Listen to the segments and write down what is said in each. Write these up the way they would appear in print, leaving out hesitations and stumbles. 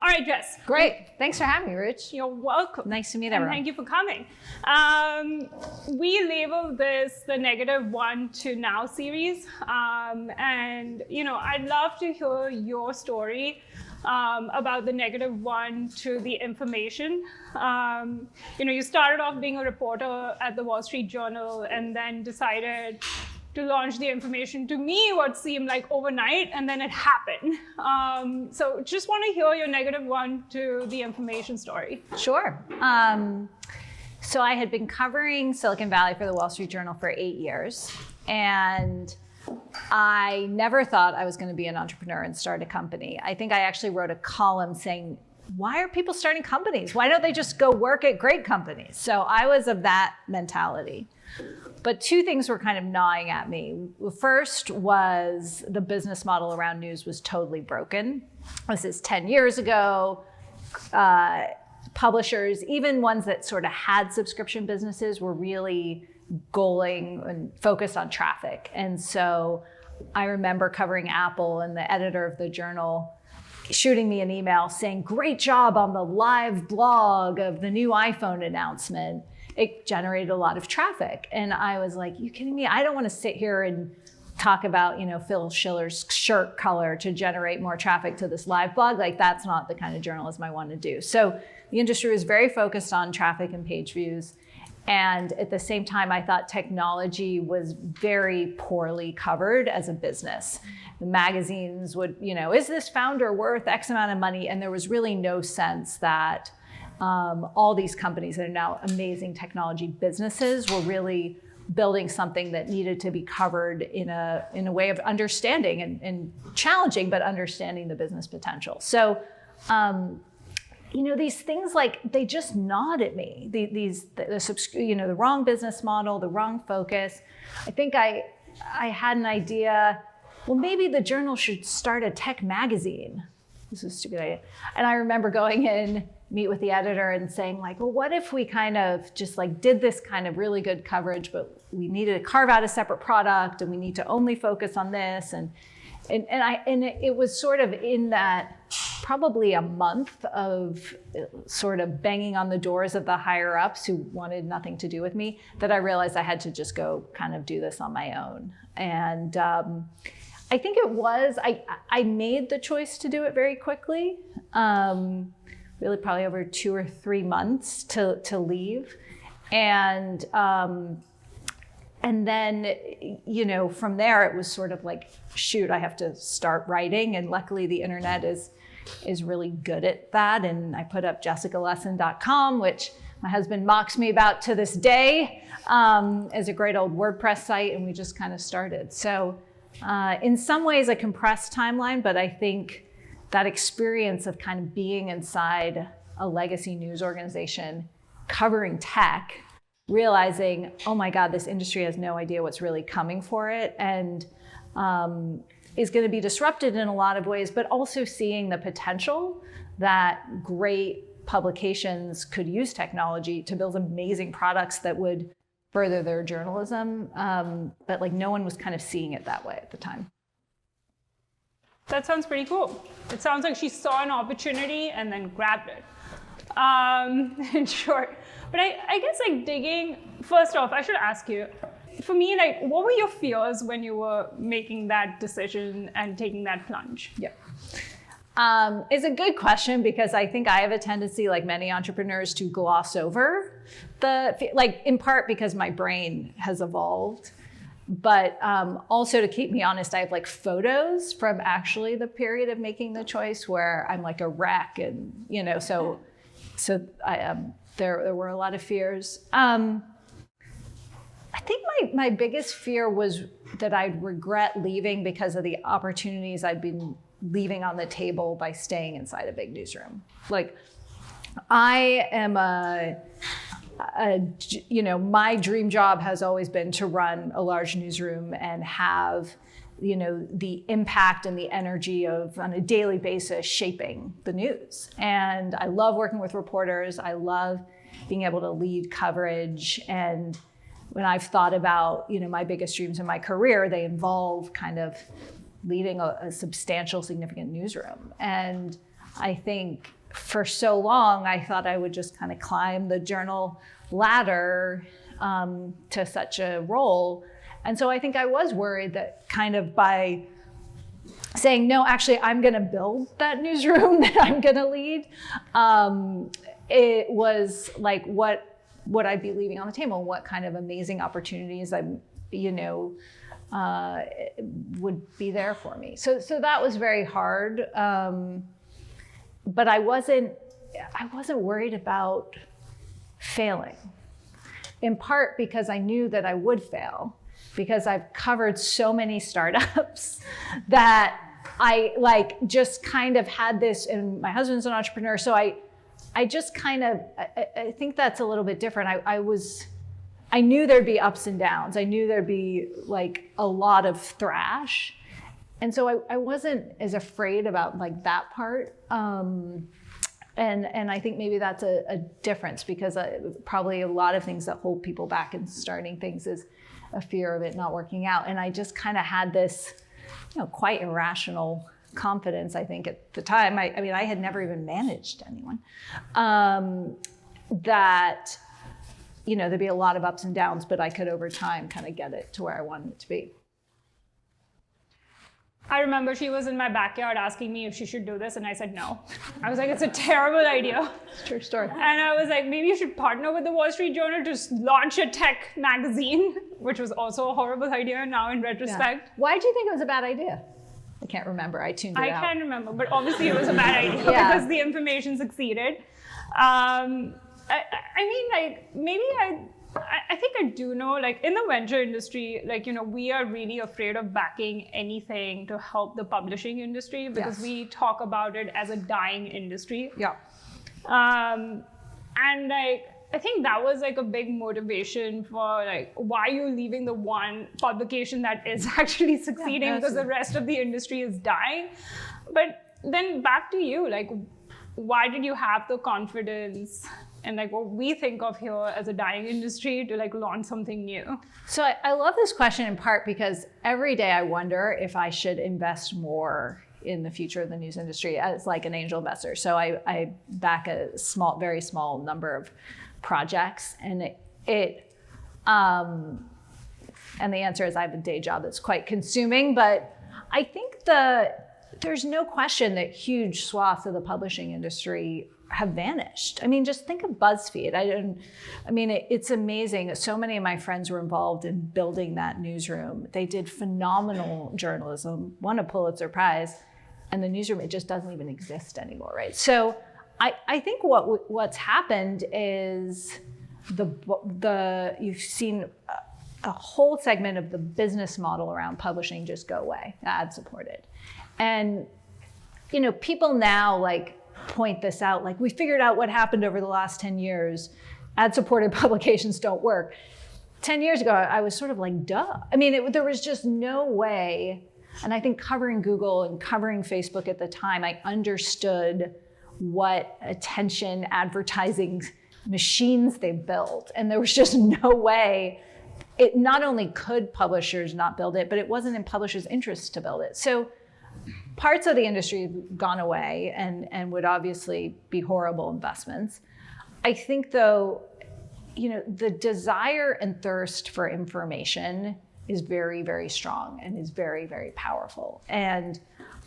All right, Jess. Great. Thanks for having me, Ruch. You're welcome. Nice to meet And everyone. thank you for coming. We labeled this the -1 to now series. And, I'd love to hear your story about the -1 to the information. You started off being a reporter at the Wall Street Journal and then decided to launch the information. To me, what seemed like overnight, and then it happened. So just want to hear your -1 to the information story. Sure. So I had been covering Silicon Valley for the Wall Street Journal for 8 years, and I never thought I was going to be an entrepreneur and start a company. I think I actually wrote a column saying, why are people starting companies? Why don't they just go work at great companies? So I was of that mentality. But two things were kind of gnawing at me. First was the business model around news was totally broken. This is 10 years ago. Publishers, even ones that sort of had subscription businesses, were really goaling and focused on traffic. And so I remember covering Apple, and the editor of the journal shooting me an email saying, great job on the live blog of the new iPhone announcement. It generated a lot of traffic. And I was like, you kidding me? I don't want to sit here and talk about, Phil Schiller's shirt color to generate more traffic to this live blog. Like, that's not the kind of journalism I want to do. So the industry was very focused on traffic and page views. And at the same time, I thought technology was very poorly covered as a business. The magazines would, is this founder worth X amount of money? And there was really no sense that all these companies that are now amazing technology businesses were really building something that needed to be covered in a way of understanding and challenging, but understanding the business potential. So, these things, like, they just gnawed at me. The wrong business model, the wrong focus. I think I had an idea. Well, maybe the journal should start a tech magazine. This is a stupid idea. And I remember going in, meet with the editor and saying, like, well, what if we kind of just did this kind of really good coverage, but we needed to carve out a separate product and we need to only focus on this. And it was sort of in that probably a month of sort of banging on the doors of the higher ups who wanted nothing to do with me that I realized I had to just go kind of do this on my own. And I think I made the choice to do it very quickly. Really probably over 2 or 3 months to leave. And then, from there it was sort of like, shoot, I have to start writing. And luckily the internet is really good at that. And I put up jessicalessin.com, which my husband mocks me about to this day, as a great old WordPress site. And we just kind of started. So in some ways a compressed timeline, but I think that experience of kind of being inside a legacy news organization, covering tech, realizing, oh my God, this industry has no idea what's really coming for it, and is going to be disrupted in a lot of ways, but also seeing the potential that great publications could use technology to build amazing products that would further their journalism. But no one was kind of seeing it that way at the time. That sounds pretty cool. It sounds like she saw an opportunity and then grabbed it. In short. But I guess digging, first off, I should ask you, for me, what were your fears when you were making that decision and taking that plunge? Yeah. It's a good question, because I think I have a tendency, like many entrepreneurs, to gloss over in part because my brain has evolved. But also, to keep me honest, I have photos from actually the period of making the choice where I'm like a wreck, and so there were a lot of fears. I think my biggest fear was that I'd regret leaving because of the opportunities I'd been leaving on the table by staying inside a big newsroom. I am my dream job has always been to run a large newsroom and have, the impact and the energy of, on a daily basis, shaping the news. And I love working with reporters. I love being able to lead coverage. And when I've thought about, my biggest dreams in my career, they involve kind of leading a substantial, significant newsroom. And I think for so long, I thought I would just kind of climb the journal ladder to such a role. And so I think I was worried that kind of by saying, no, actually, I'm going to build that newsroom that I'm going to lead, it was like, what would I be leaving on the table? What kind of amazing opportunities would be there for me? So that was very hard. But I wasn't worried about failing, in part because I knew that I would fail, because I've covered so many startups that I just kind of had this, and my husband's an entrepreneur, so I just kind of, I think that's a little bit different. I knew there'd be ups and downs. I knew there'd be like a lot of thrash. And so I wasn't as afraid about like that part. And I think maybe that's a difference, because probably a lot of things that hold people back in starting things is a fear of it not working out. And I just kind of had this, quite irrational confidence, I think, at the time. I mean, I had never even managed anyone. That, there'd be a lot of ups and downs, but I could over time kind of get it to where I wanted it to be. I remember she was in my backyard asking me if she should do this, and I said no. I was like, it's a terrible idea. It's a true story. And I was like, maybe you should partner with the Wall Street Journal to launch a tech magazine, which was also a horrible idea now in retrospect. Yeah. Why did you think it was a bad idea? I can't remember. I tuned it out. I can't remember, but obviously it was a bad idea because the information succeeded. I mean, like, maybe I think I do know, like, in the venture industry, like, we are really afraid of backing anything to help the publishing industry, because we talk about it as a dying industry. Yeah. And like, I think that was like a big motivation for like, why are you leaving the one publication that is actually succeeding, because the rest of the industry is dying. But then back to you, like, why did you have the confidence and like what we think of here as a dying industry to like launch something new? So I love this question in part because every day I wonder if I should invest more in the future of the news industry as like an angel investor. So I back a very small number of projects, and and the answer is I have a day job that's quite consuming, but I think there's no question that huge swaths of the publishing industry have vanished. I mean, just think of BuzzFeed. It's amazing. So many of my friends were involved in building that newsroom. They did phenomenal journalism, won a Pulitzer Prize, and the newsroom, it just doesn't even exist anymore, right? So I think what's happened is you've seen a whole segment of the business model around publishing just go away, ad supported. And people now like point this out, like, we figured out what happened over the last 10 years. Ad-supported publications don't work. 10 years ago, I was sort of like, duh. I mean, there was just no way. And I think covering Google and covering Facebook at the time, I understood what attention advertising machines they built. And there was just no way. It not only could publishers not build it, but it wasn't in publishers' interest to build it. So parts of the industry have gone away and would obviously be horrible investments. I think, though, the desire and thirst for information is very, very strong and is very, very powerful. And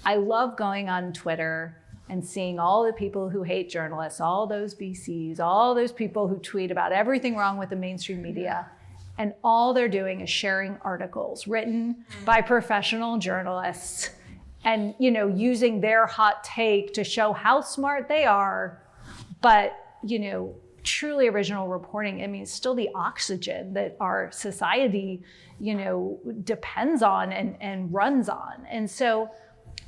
I love going on Twitter and seeing all the people who hate journalists, all those VCs, all those people who tweet about everything wrong with the mainstream media. And all they're doing is sharing articles written by professional journalists and using their hot take to show how smart they are. But truly original reporting, it's still the oxygen that our society depends on and runs on. And so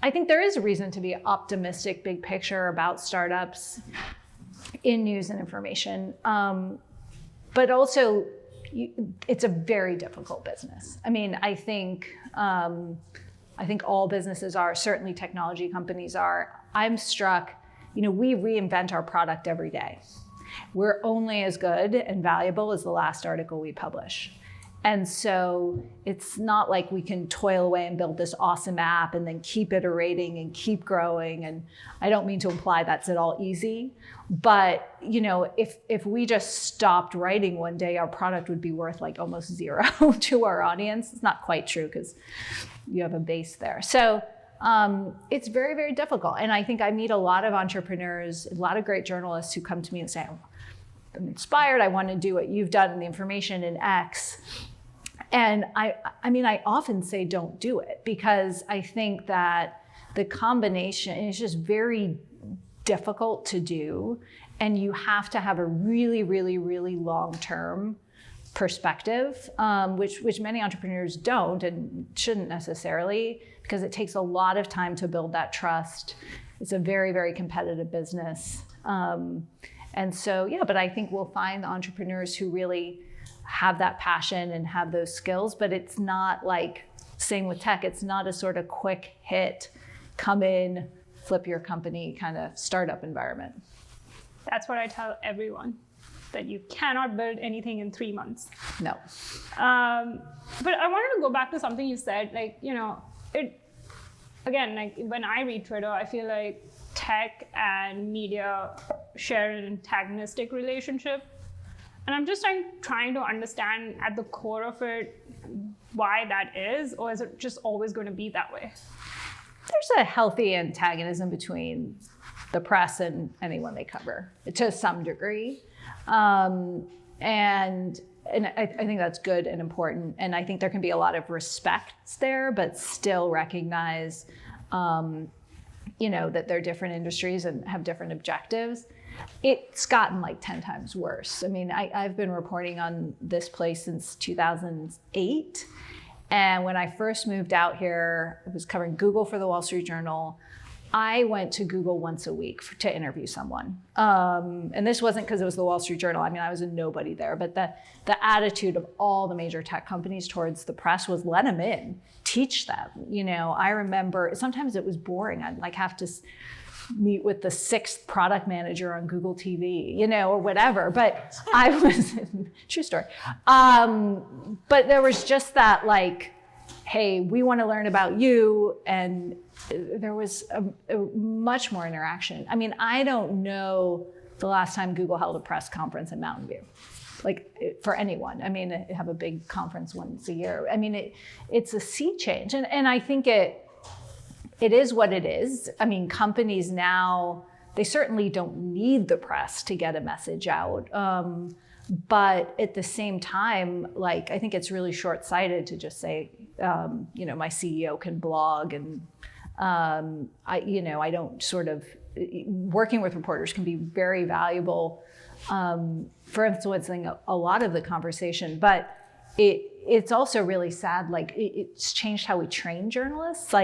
I think there is a reason to be optimistic, big picture about startups in news and information. But also, it's a very difficult business. I think all businesses are, certainly technology companies are. I'm struck, we reinvent our product every day. We're only as good and valuable as the last article we publish. And so it's not like we can toil away and build this awesome app and then keep iterating and keep growing. And I don't mean to imply that's at all easy, but if we just stopped writing one day, our product would be worth like almost zero to our audience. It's not quite true because you have a base there. So it's very, very difficult. And I think I meet a lot of entrepreneurs, a lot of great journalists who come to me and say, I'm inspired, I want to do what you've done in the information in X. And I often say don't do it, because I think that the combination is just very difficult to do. And you have to have a really, really, really long-term perspective, which many entrepreneurs don't and shouldn't necessarily, because it takes a lot of time to build that trust. It's a very, very competitive business. And so, yeah, but I think we'll find entrepreneurs who really have that passion and have those skills, but it's not like, same with tech, it's not a sort of quick hit, come in, flip your company kind of startup environment. That's what I tell everyone, that you cannot build anything in 3 months. No. But I wanted to go back to something you said, when I read Twitter, I feel like tech and media share an antagonistic relationship. And I'm just trying to understand at the core of it why that is, or is it just always going to be that way? There's a healthy antagonism between the press and anyone they cover, to some degree. And I think that's good and important. And I think there can be a lot of respect there, but still recognize that they're different industries and have different objectives. It's gotten like 10 times worse. I mean, I've been reporting on this place since 2008. And when I first moved out here, I was covering Google for the Wall Street Journal. I went to Google once a week to interview someone. And this wasn't because it was the Wall Street Journal. I mean, I was a nobody there, but the attitude of all the major tech companies towards the press was let them in, teach them. I remember sometimes it was boring. I'd like have to meet with the 6th product manager on Google TV, or whatever. But I was, true story. But there was just that like, hey, we want to learn about you. And there was a much more interaction. I mean, I don't know the last time Google held a press conference in Mountain View, for anyone. I mean, they have a big conference once a year. I mean, it's a sea change. And I think it is what it is. I mean, companies now, they certainly don't need the press to get a message out. But at the same time, I think it's really short-sighted to just say, my CEO can blog and I don't working with reporters can be very valuable for influencing a lot of the conversation, but it's also really sad. It's changed how we train journalists.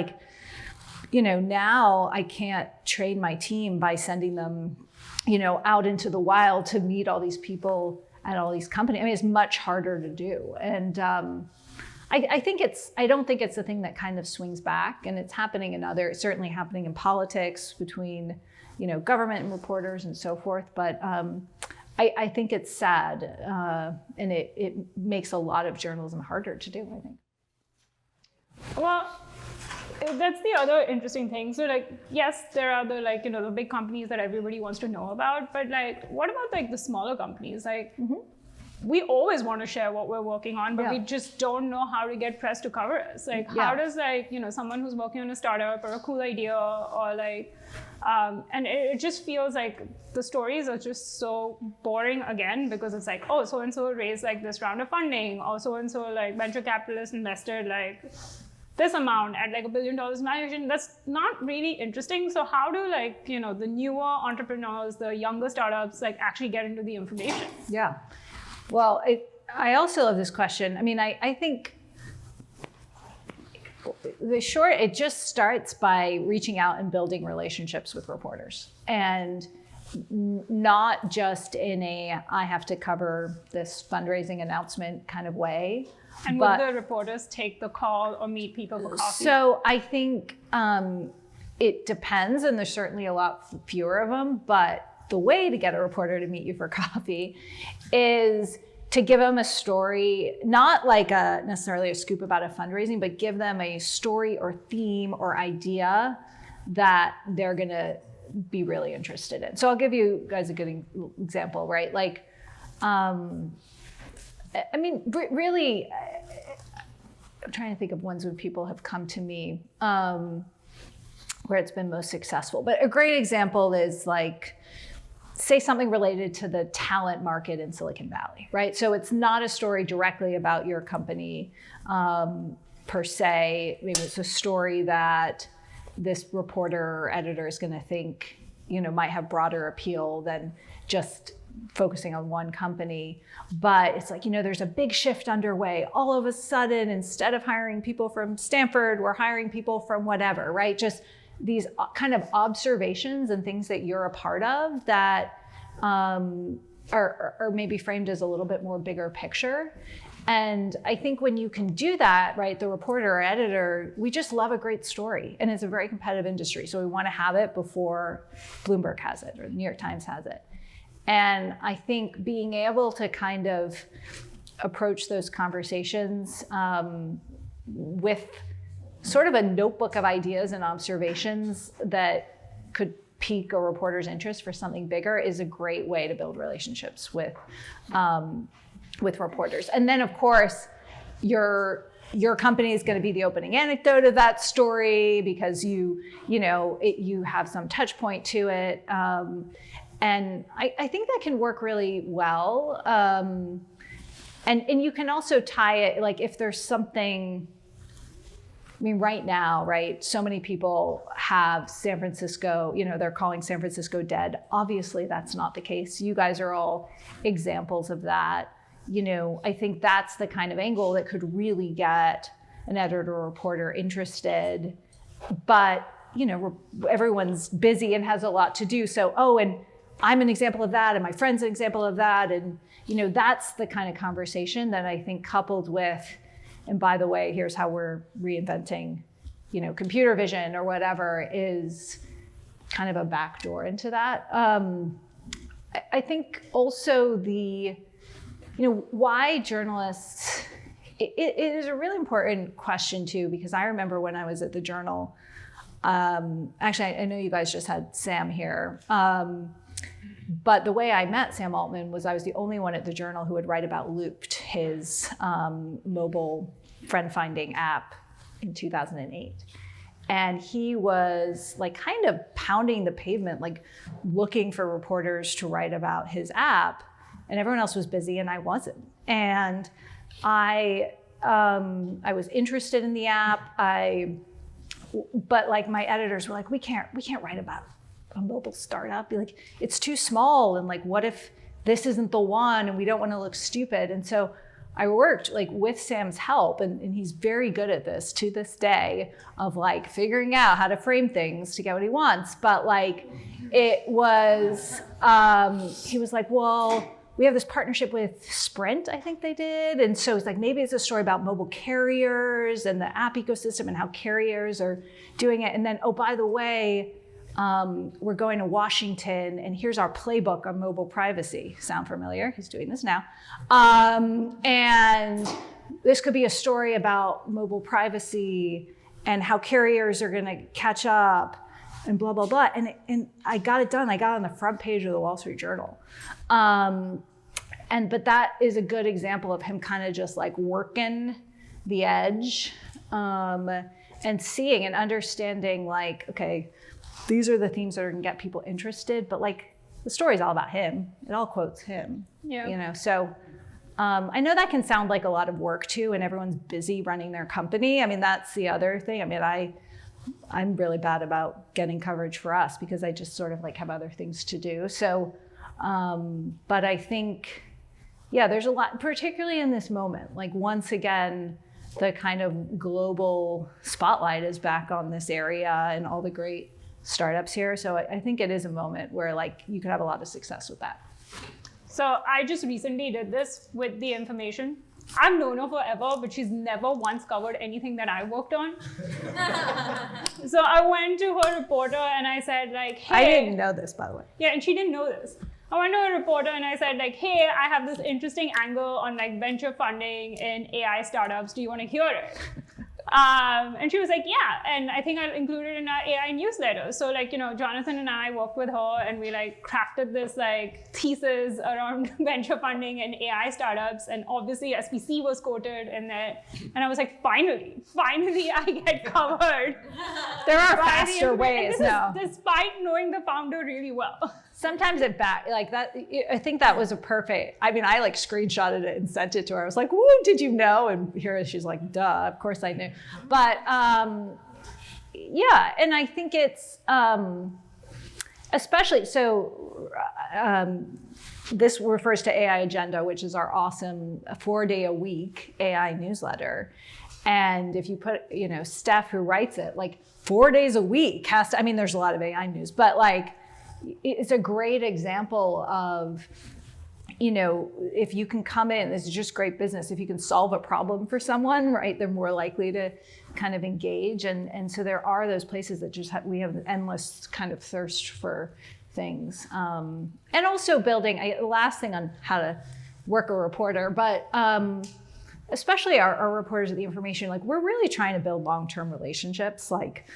Now I can't train my team by sending them, out into the wild to meet all these people at all these companies. I mean, it's much harder to do. And I don't think it's a thing that kind of swings back, and it's happening it's certainly happening in politics between, government and reporters and so forth. But I think it's sad, and it makes a lot of journalism harder to do, I think. Well, that's the other interesting thing. So yes, there are the big companies that everybody wants to know about, but what about the smaller companies? We always want to share what we're working on, but we just don't know how to get press to cover us. How does someone who's working on a startup or a cool idea or and it just feels like the stories are just so boring again, because it's so-and-so raised this round of funding, or so-and-so venture capitalist invested this amount at $1 billion valuation. That's not really interesting. So how do the newer entrepreneurs, the younger startups actually get into the information? Yeah. Well, I also love this question. I mean, I think it just starts by reaching out and building relationships with reporters, and not just in I have to cover this fundraising announcement kind of way. And would the reporters take the call or meet people for coffee? So I think it depends, and there's certainly a lot fewer of them, but the way to get a reporter to meet you for coffee is to give them a story, not like necessarily a scoop about a fundraising, but give them a story or theme or idea that they're gonna be really interested in. So I'll give you guys a good example, right? Like, I mean, really, I'm trying to think of ones when people have come to me where it's been most successful. But a great example is like, say something related to the talent market in Silicon Valley, right? So it's not a story directly about your company per se. Maybe it's a story that this reporter or editor is going to think, might have broader appeal than just focusing on one company. But it's like, there's a big shift underway. All of a sudden, instead of hiring people from Stanford, we're hiring people from whatever, right? Just these kind of observations and things that you're a part of that are maybe framed as a little bit more bigger picture. And I think when you can do that, right, the reporter or editor, we just love a great story. And it's a very competitive industry. So we want to have it before Bloomberg has it or the New York Times has it. And I think being able to kind of approach those conversations with sort of a notebook of ideas and observations that could pique a reporter's interest for something bigger is a great way to build relationships with reporters. And then, of course, your company is going to be the opening anecdote of that story because you have some touch point to it. And I think that can work really well. And you can also tie it, like if there's something, right now, right, so many people have San Francisco, they're calling San Francisco dead. Obviously, that's not the case. You guys are all examples of that. I think that's the kind of angle that could really get an editor or reporter interested. But, everyone's busy and has a lot to do. So, and I'm an example of that, and my friend's an example of that. And, that's the kind of conversation that I think coupled with, and by the way, here's how we're reinventing, computer vision or whatever, is kind of a backdoor into that. I think also why journalists, it is a really important question too, because I remember when I was at the Journal, actually, I know you guys just had Sam here, but the way I met Sam Altman was I was the only one at the Journal who would write about Looped, his mobile friend-finding app in 2008. And he was like kind of pounding the pavement, like looking for reporters to write about his app. And everyone else was busy and I wasn't. And I was interested in the app. But like my editors were like, we can't write about a mobile startup. Like, it's too small. And like, what if this isn't the one and we don't want to look stupid? And so I worked like with Sam's help, and he's very good at this to this day, of like figuring out how to frame things to get what he wants. But like, it was, he was like, well, we have this partnership with Sprint, I think they did. And so it's like, maybe it's a story about mobile carriers and the app ecosystem and how carriers are doing it. And then, oh, by the way, we're going to Washington and here's our playbook on mobile privacy. Sound familiar? He's doing this now. And this could be a story about mobile privacy and how carriers are gonna catch up and blah, blah, blah. And I got it done. I got on the front page of the Wall Street Journal. But that is a good example of him kind of just like working the edge and seeing and understanding like, okay, these are the themes that are gonna get people interested, but like the story's all about him. It all quotes him, So I know that can sound like a lot of work too, and everyone's busy running their company. I mean, that's the other thing. I mean, I'm really bad about getting coverage for us because I just sort of like have other things to do. So, but I think, there's a lot, particularly in this moment, like once again, the kind of global spotlight is back on this area and all the great startups here. So I think it is a moment where like you could have a lot of success with that. So I just recently did this with The Information. I've known her forever, but she's never once covered anything that I worked on. So I went to her reporter and I said like, hey. I didn't know this, by the way. Yeah, and she didn't know this. I went to a reporter and I said like, hey, I have this interesting angle on like venture funding in AI startups. Do you want to hear it? And she was like, yeah. And I think I'll include it in our AI newsletter. So like, Jonathan and I worked with her and we like crafted this like thesis around venture funding and AI startups. And obviously SPC was quoted in there. And I was like, finally I get covered. There are faster ways now. Despite knowing the founder really well. Sometimes like that, I think that was a perfect, I mean, I like screenshotted it and sent it to her. I was like, woo, did you know? And here she's like, duh, of course I knew. But yeah, and I think it's, especially, so this refers to AI Agenda, which is our awesome 4-day-a-week AI newsletter. And if you put, Steph, who writes it, like 4 days a week has to, I mean, there's a lot of AI news, but like, it's a great example of, if you can come in, this is just great business. If you can solve a problem for someone, right, they're more likely to kind of engage. And so there are those places that just we have an endless kind of thirst for things. And also building, last thing on how to work a reporter, but especially our reporters at The Information, like we're really trying to build long-term relationships, like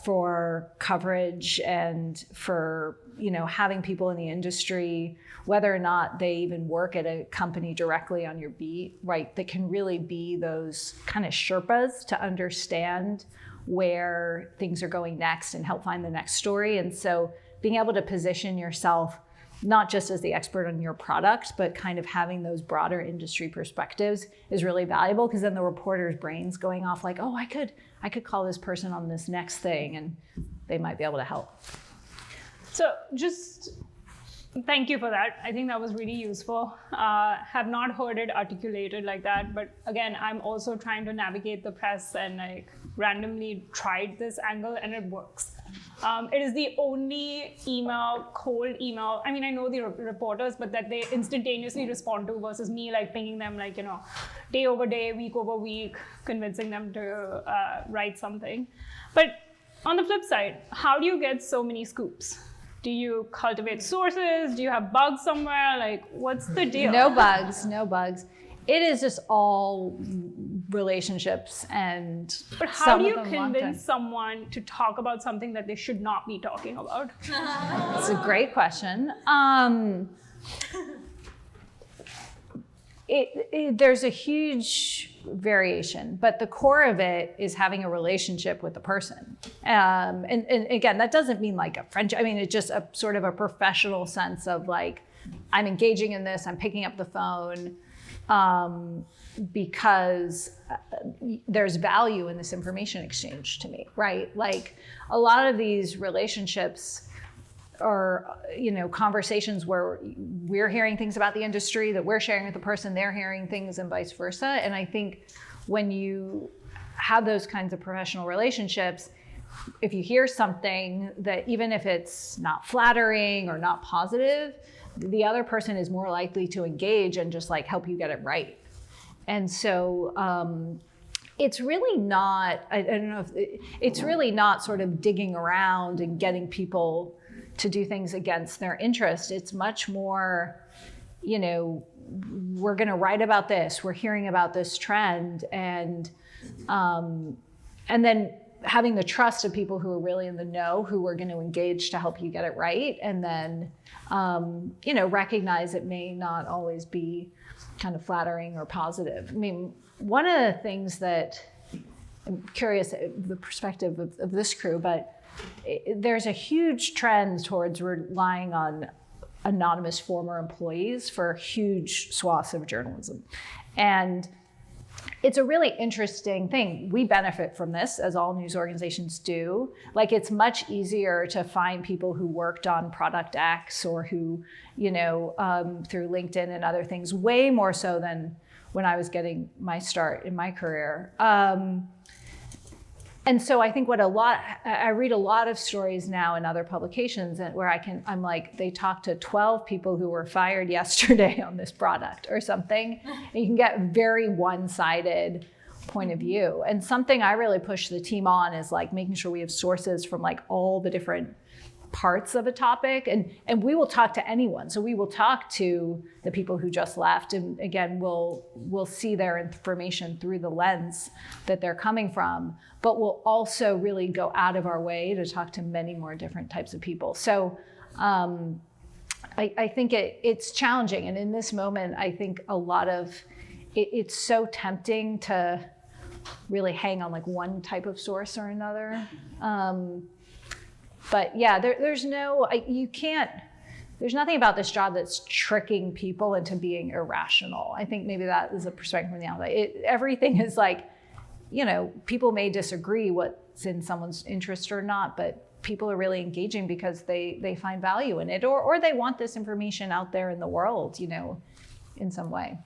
for coverage and for, having people in the industry, whether or not they even work at a company directly on your beat, right, that can really be those kind of Sherpas to understand where things are going next and help find the next story. And so being able to position yourself not just as the expert on your product, but kind of having those broader industry perspectives is really valuable, because then the reporter's brain's going off like, oh, I could call this person on this next thing and they might be able to help. So just thank you for that. I think that was really useful. Have not heard it articulated like that, but again, I'm also trying to navigate the press and like randomly tried this angle and it works. It is the only cold email. I mean, I know the reporters, but that they instantaneously respond to versus me like pinging them like, day over day, week over week, convincing them to write something. But on the flip side, how do you get so many scoops? Do you cultivate sources? Do you have bugs somewhere? Like, what's the deal? No bugs. It is just all relationships and. But how do you convince someone to talk about something that they should not be talking about? It's a great question. There's a huge variation, but the core of it is having a relationship with the person. And again, that doesn't mean like a friendship. I mean, it's just a sort of a professional sense of like, I'm engaging in this, I'm picking up the phone, because there's value in this information exchange to me, right? Like a lot of these relationships are, conversations where we're hearing things about the industry that we're sharing with the person, they're hearing things and vice versa. And I think when you have those kinds of professional relationships, if you hear something that even if it's not flattering or not positive, the other person is more likely to engage and just like help you get it right. And so it's really not, I don't know if it's really not sort of digging around and getting people to do things against their interest. It's much more, we're going to write about this, we're hearing about this trend, and then having the trust of people who are really in the know, who are going to engage to help you get it right, and then recognize it may not always be kind of flattering or positive. I mean, one of the things that I'm curious, the perspective of this crew, but there's a huge trend towards relying on anonymous former employees for huge swaths of journalism. And it's a really interesting thing. We benefit from this, as all news organizations do. Like, it's much easier to find people who worked on Product X or who, through LinkedIn and other things, way more so than when I was getting my start in my career. And so I think I read a lot of stories now in other publications where I'm like, they talked to 12 people who were fired yesterday on this product or something. And you can get very one-sided point of view. And something I really push the team on is like making sure we have sources from like all the different parts of a topic, and we will talk to anyone. So we will talk to the people who just left, and again, we'll see their information through the lens that they're coming from, but we'll also really go out of our way to talk to many more different types of people. So I think it's challenging, and in this moment, I think a lot of it's so tempting to really hang on like one type of source or another. But yeah, there's nothing about this job that's tricking people into being irrational. I think maybe that is a perspective from the outside. Everything is like, people may disagree what's in someone's interest or not, but people are really engaging because they find value in it, or they want this information out there in the world, in some way.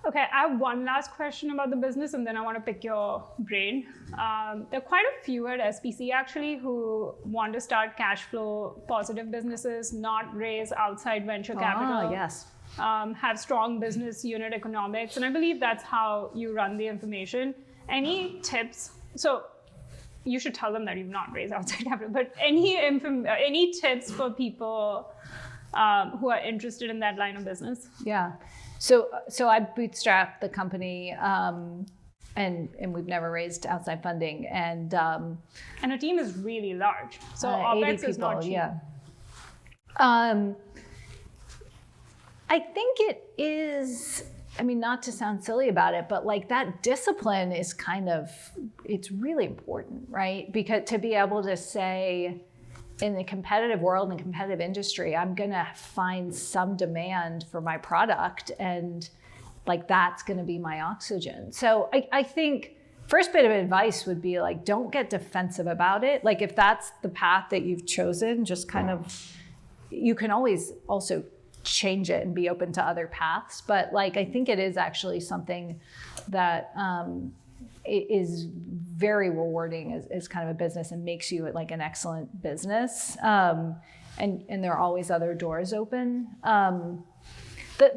Okay, I have one last question about the business, and then I want to pick your brain. There are quite a few at SPC actually who want to start cash flow positive businesses, not raise outside venture capital. Yes. Have strong business unit economics, and I believe that's how you run the information. Any tips? So you should tell them that you've not raised outside capital, but any tips for people who are interested in that line of business? Yeah. So I bootstrapped the company, and we've never raised outside funding, and the team is really large. So OpEx is not cheap. Yeah. I think it is. I mean, not to sound silly about it, but like that discipline is it's really important, right? Because to be able to say, in the competitive world and competitive industry, I'm gonna find some demand for my product, and like that's gonna be my oxygen. So I think first bit of advice would be like, don't get defensive about it. Like if that's the path that you've chosen, just you can always also change it and be open to other paths. But like, I think it is actually something that is very rewarding as kind of a business and makes you like an excellent business. And there are always other doors open. The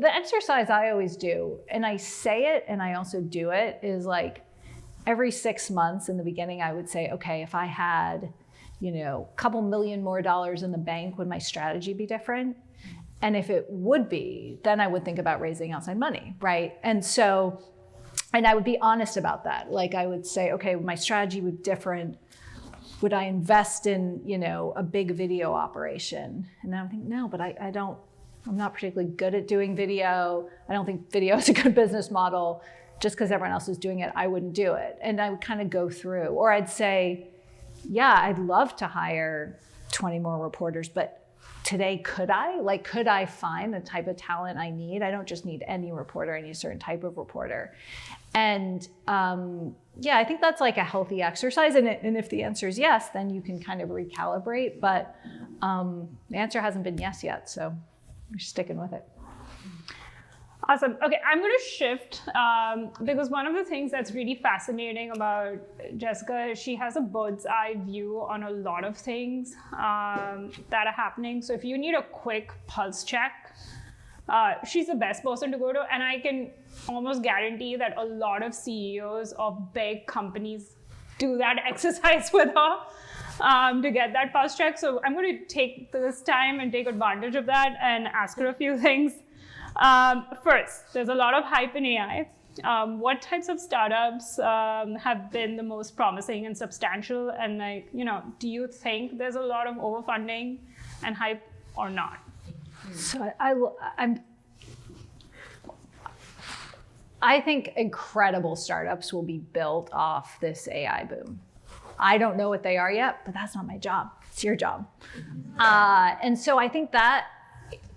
exercise I always do, and I say it and I also do it, is like every 6 months in the beginning, I would say, okay, if I had, a couple million more dollars in the bank, would my strategy be different? And if it would be, then I would think about raising outside money, right? And I would be honest about that. Like I would say, okay, my strategy would be different. Would I invest in, a big video operation? And then I would think, no, but I'm not particularly good at doing video. I don't think video is a good business model. Just because everyone else is doing it, I wouldn't do it. And I would kind of go through. Or I'd say, yeah, I'd love to hire 20 more reporters, but today, could I find the type of talent I need? I don't just need any reporter, I need a certain type of reporter. And I think that's like a healthy exercise. And if the answer is yes, then you can kind of recalibrate. But the answer hasn't been yes yet, so we're sticking with it. Awesome. Okay, I'm going to shift because one of the things that's really fascinating about Jessica is she has a bird's eye view on a lot of things that are happening. So if you need a quick pulse check, she's the best person to go to. And I can almost guarantee that a lot of CEOs of big companies do that exercise with her to get that pulse check. So I'm going to take this time and take advantage of that and ask her a few things. First, there's a lot of hype in AI. What types of startups have been the most promising and substantial? And do you think there's a lot of overfunding and hype or not? So I think incredible startups will be built off this AI boom. I don't know what they are yet, but that's not my job. It's your job. And so I think that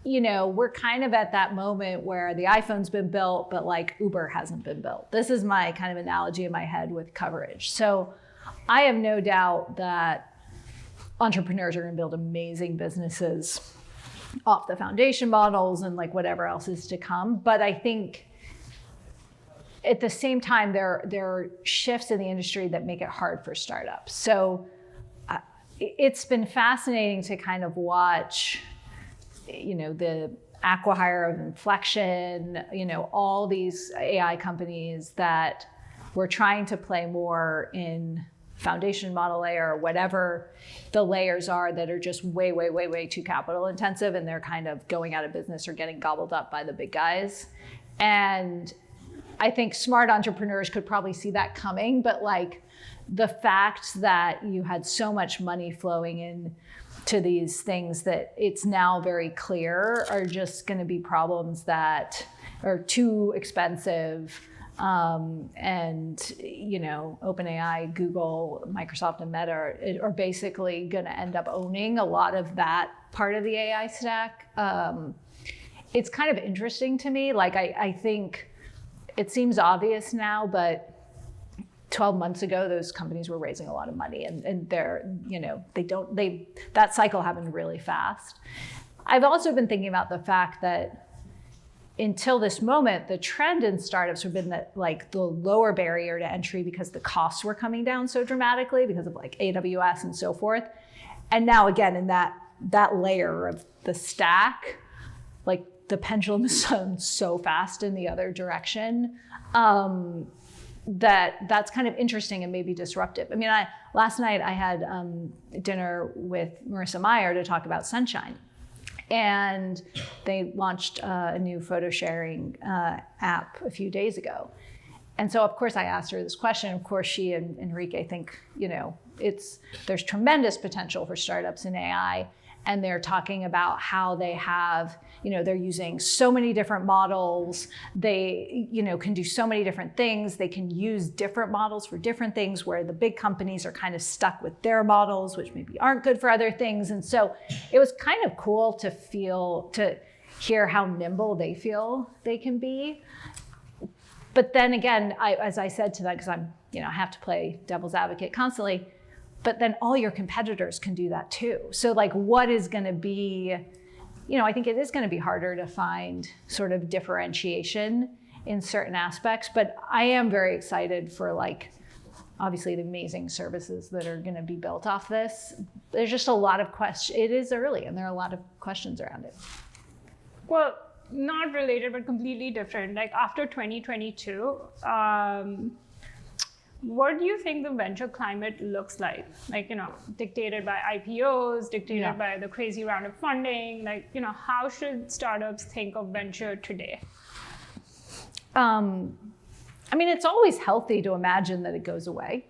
we're kind of at that moment where the iPhone's been built, but like Uber hasn't been built. This is my kind of analogy in my head with coverage. So I have no doubt that entrepreneurs are going to build amazing businesses off the foundation models and like whatever else is to come. But I think at the same time, there are shifts in the industry that make it hard for startups. So it's been fascinating to kind of watch the acqui-hire of Inflection, all these AI companies that were trying to play more in foundation model layer or whatever the layers are that are just way, way, way, way too capital intensive, and they're kind of going out of business or getting gobbled up by the big guys. And I think smart entrepreneurs could probably see that coming, but like the fact that you had so much money flowing in to these things that it's now very clear are just going to be problems that are too expensive. And, OpenAI, Google, Microsoft, and Meta are basically going to end up owning a lot of that part of the AI stack. It's kind of interesting to me. Like, I think it seems obvious now, but 12 months ago, those companies were raising a lot of money, and that cycle happened really fast. I've also been thinking about the fact that until this moment, the trend in startups have been that like the lower barrier to entry because the costs were coming down so dramatically because of like AWS and so forth. And now again, in that layer of the stack, like the pendulum has swung so fast in the other direction. That's kind of interesting and maybe disruptive. I mean, last night I had dinner with Marissa Meyer to talk about Sunshine. And they launched a new photo sharing app a few days ago. And so, of course, I asked her this question. Of course, she and Enrique think, there's tremendous potential for startups in AI. And they're talking about how they have, they're using so many different models. They, can do so many different things. They can use different models for different things, where the big companies are kind of stuck with their models, which maybe aren't good for other things. And so it was kind of cool to hear how nimble they feel they can be. But then again, as I said to them, because I have to play devil's advocate constantly, but then all your competitors can do that too. So like, what is going to be, I think it is going to be harder to find sort of differentiation in certain aspects, but I am very excited for like, obviously the amazing services that are going to be built off this. There's just a lot of questions. It is early and there are a lot of questions around it. Well, not related, but completely different. Like after 2022, what do you think the venture climate looks like? Like, dictated by IPOs, dictated by the crazy round of funding. Like, how should startups think of venture today? I mean, it's always healthy to imagine that it goes away.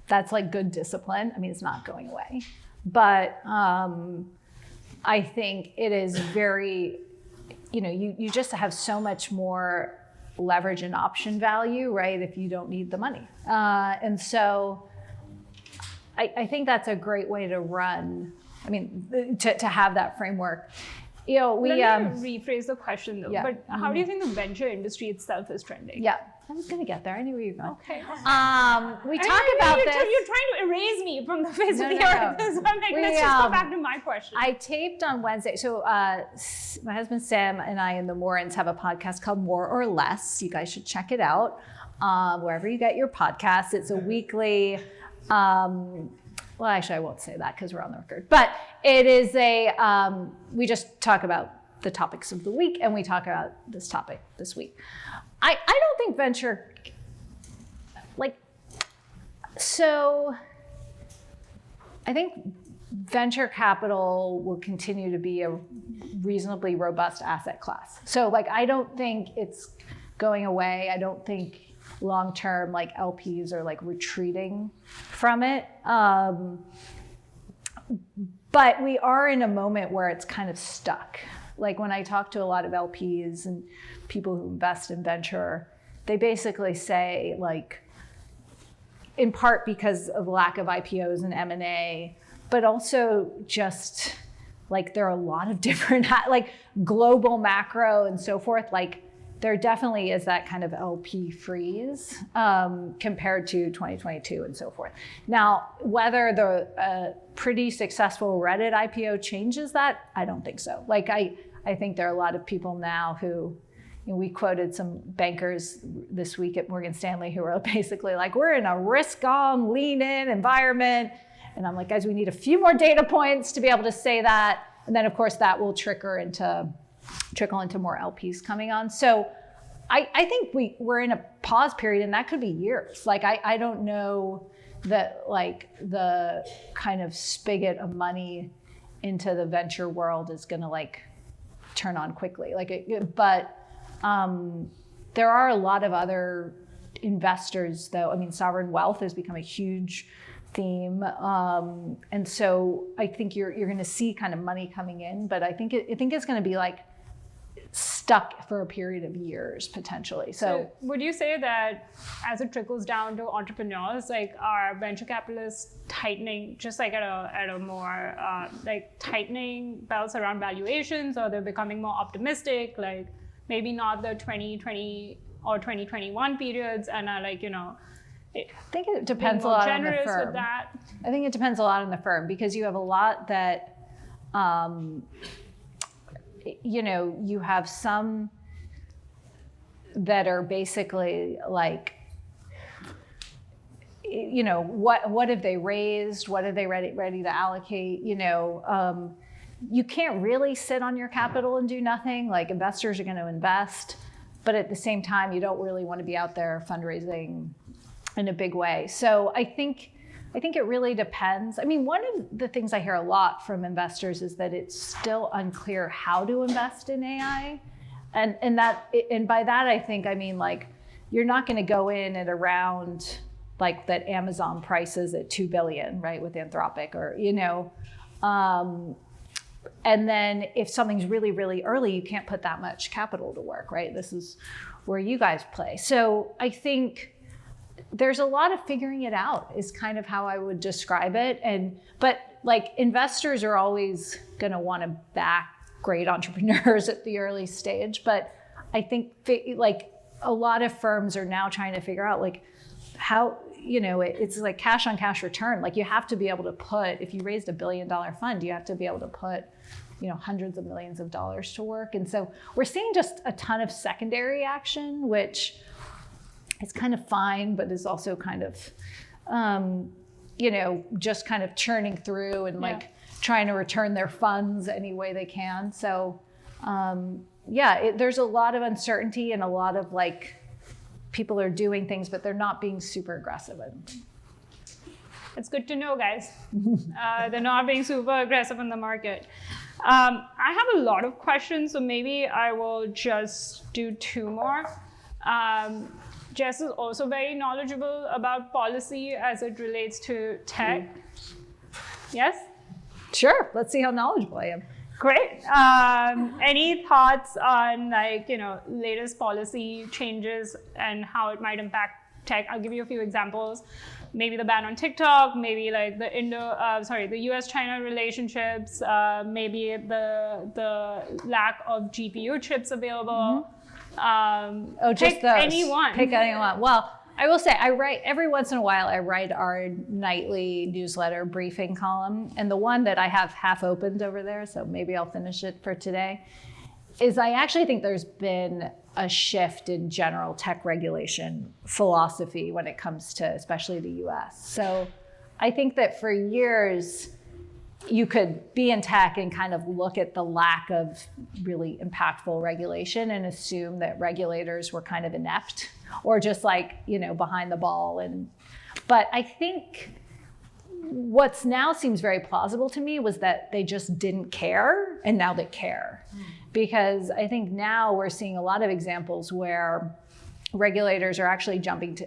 That's like good discipline. I mean, it's not going away. But I think it is very, you just have so much more leverage and option value, right, if you don't need the money. And so I think that's a great way to run, to have that framework. Let me rephrase the question though, but how do you think the venture industry itself is trending? Yeah, I was gonna get there. I knew where you were going. Okay. We talk about this. You're trying to erase me from the face of the earth. So I'm like, let's just go back to my question. I taped on Wednesday. So my husband Sam and I and the Morans have a podcast called More or Less. You guys should check it out wherever you get your podcasts. It's a weekly. Well, actually, I won't say that because we're on the record. But it is we just talk about the topics of the week, and we talk about this topic this week. I don't think venture, I think venture capital will continue to be a reasonably robust asset class. So I don't think it's going away. I don't think long-term LPs are retreating from it. But we are in a moment where it's kind of stuck. When I talk to a lot of LPs and people who invest in venture, they basically say in part because of lack of IPOs and M&A, but also just there are a lot of different global macro and so forth. There definitely is that kind of LP freeze compared to 2022 and so forth. Now, whether the pretty successful Reddit IPO changes that, I don't think so. I think there are a lot of people now who, we quoted some bankers this week at Morgan Stanley who were basically we're in a risk-on, lean-in environment. And I'm like, guys, we need a few more data points to be able to say that. And then, of course, that will trickle into more LPs coming on. So I think we're in a pause period, and that could be years. I don't know that like the kind of spigot of money into the venture world is going to like turn on quickly. But there are a lot of other investors, though. I mean, sovereign wealth has become a huge theme, and so I think you're going to see kind of money coming in, but I think it's going to be like stuck for a period of years potentially. So would you say that as it trickles down to entrepreneurs, like are venture capitalists tightening, just like at a more like tightening belts around valuations, or they're becoming more optimistic, like maybe not the 2020 or 2021 periods, and are like, I think it depends a lot on the firm. With that? I think it depends a lot on the firm, because you have a lot that, you have some that are basically like, what have they raised? What are they ready to allocate? You can't really sit on your capital and do nothing. Like, investors are going to invest, but at the same time, you don't really want to be out there fundraising in a big way. So I think it really depends. I mean, one of the things I hear a lot from investors is that it's still unclear how to invest in AI. And by that, I think, I mean, like, you're not going to go in at around like that Amazon prices at 2 billion, right, with Anthropic, or, and then if something's really, really early, you can't put that much capital to work, right? This is where you guys play. So I think there's a lot of figuring it out is kind of how I would describe it. But like, investors are always going to want to back great entrepreneurs at the early stage. But I think like a lot of firms are now trying to figure out like how, it's like cash on cash return. Like, you have to be able to put, if you raised $1 billion fund, you have to be able to put, hundreds of millions of dollars to work. And so we're seeing just a ton of secondary action, which is kind of fine, but is also kind of, just kind of churning through and like trying to return their funds any way they can. So there's a lot of uncertainty and a lot of like, people are doing things, but they're not being super aggressive. It's good to know, guys. They're not being super aggressive in the market. I have a lot of questions, so maybe I will just do 2 more. Jess is also very knowledgeable about policy as it relates to tech. Yes? Sure. Let's see how knowledgeable I am. Great. Any thoughts on latest policy changes and how it might impact tech? I'll give you a few examples. Maybe the ban on TikTok, maybe like the US-China relationships, maybe the lack of GPU chips available. Just pick those. Anyone. Pick anyone. Well, I will say, I write every once in a while. I write our nightly newsletter briefing column, and the one that I have half opened over there, so maybe I'll finish it for today, is I actually think there's been a shift in general tech regulation philosophy when it comes to especially the US. So I think that for years, you could be in tech and kind of look at the lack of really impactful regulation and assume that regulators were kind of inept or just like, behind the ball. But I think what's now seems very plausible to me was that they just didn't care, and now they care. Because I think now we're seeing a lot of examples where regulators are actually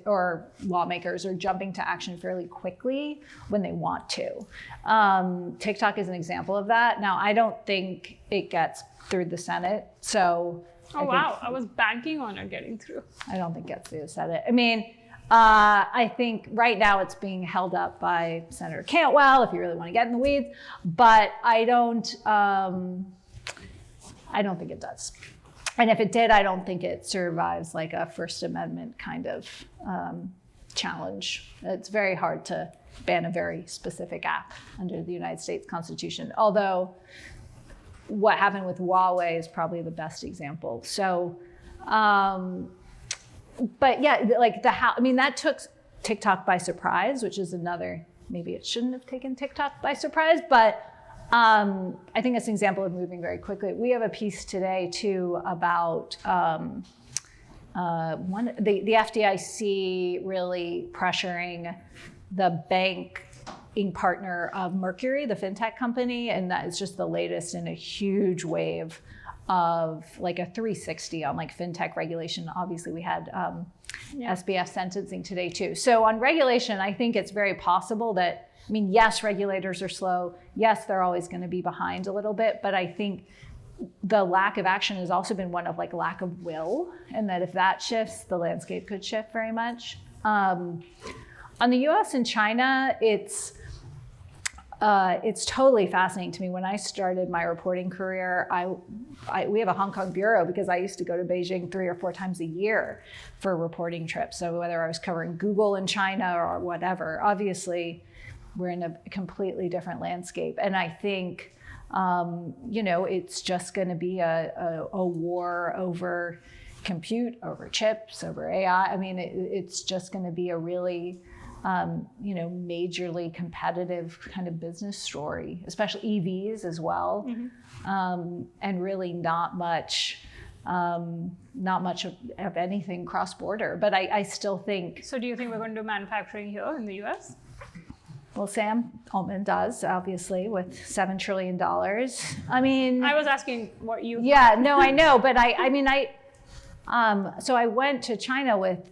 or lawmakers are jumping to action fairly quickly when they want to. TikTok is an example of that. Now, I don't think it gets through the Senate, so. I was banking on it getting through. I don't think it gets through the Senate. I mean, I think right now it's being held up by Senator Cantwell, if you really want to get in the weeds, but I don't think it does. And if it did, I don't think it survives like a First Amendment kind of challenge. It's very hard to ban a very specific app under the United States Constitution, although what happened with Huawei is probably the best example. So, but yeah, like that took TikTok by surprise, which is another, maybe it shouldn't have taken TikTok by surprise, but I think it's an example of moving very quickly. We have a piece today too about the FDIC really pressuring the banking partner of Mercury, the fintech company, and that is just the latest in a huge wave of like a 360 on like fintech regulation. Obviously, we had SBF sentencing today too. So on regulation, I think it's very possible that, I mean, yes, regulators are slow. Yes, they're always going to be behind a little bit, but I think the lack of action has also been one of like lack of will, and that if that shifts, the landscape could shift very much. On the U.S. and China, it's totally fascinating to me. When I started my reporting career, we have a Hong Kong bureau because I used to go to Beijing 3 or 4 times a year for reporting trips. So whether I was covering Google in China or whatever, obviously we're in a completely different landscape. And I think, it's just going to be a war over compute, over chips, over AI. I mean, it's just going to be a really majorly competitive kind of business story, especially EVs as well, and really not much of anything cross-border. But I still think. So do you think we're going to do manufacturing here in the US? Well, Sam Altman does, obviously, with $7 trillion. I mean, I was asking what you. Yeah, no, I know, but so I went to China with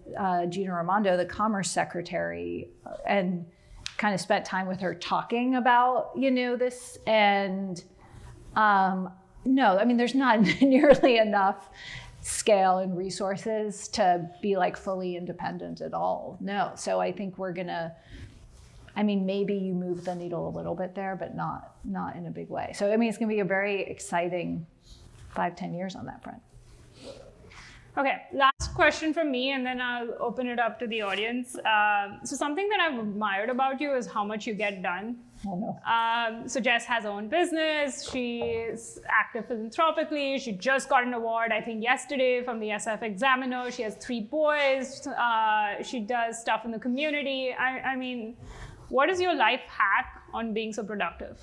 Gina Raimondo, the Commerce Secretary, and kind of spent time with her talking about, this. And no, I mean, there's not nearly enough scale and resources to be like fully independent at all. No. So I think we're going to, maybe you move the needle a little bit there, but not in a big way. So, it's going to be a very exciting 5-10 years on that front. Okay, last question from me, and then I'll open it up to the audience. So something that I've admired about you is how much you get done. Oh, no. So Jess has her own business. She's active philanthropically. She just got an award, I think, yesterday from the SF Examiner. She has 3 boys. She does stuff in the community. I mean, what is your life hack on being so productive?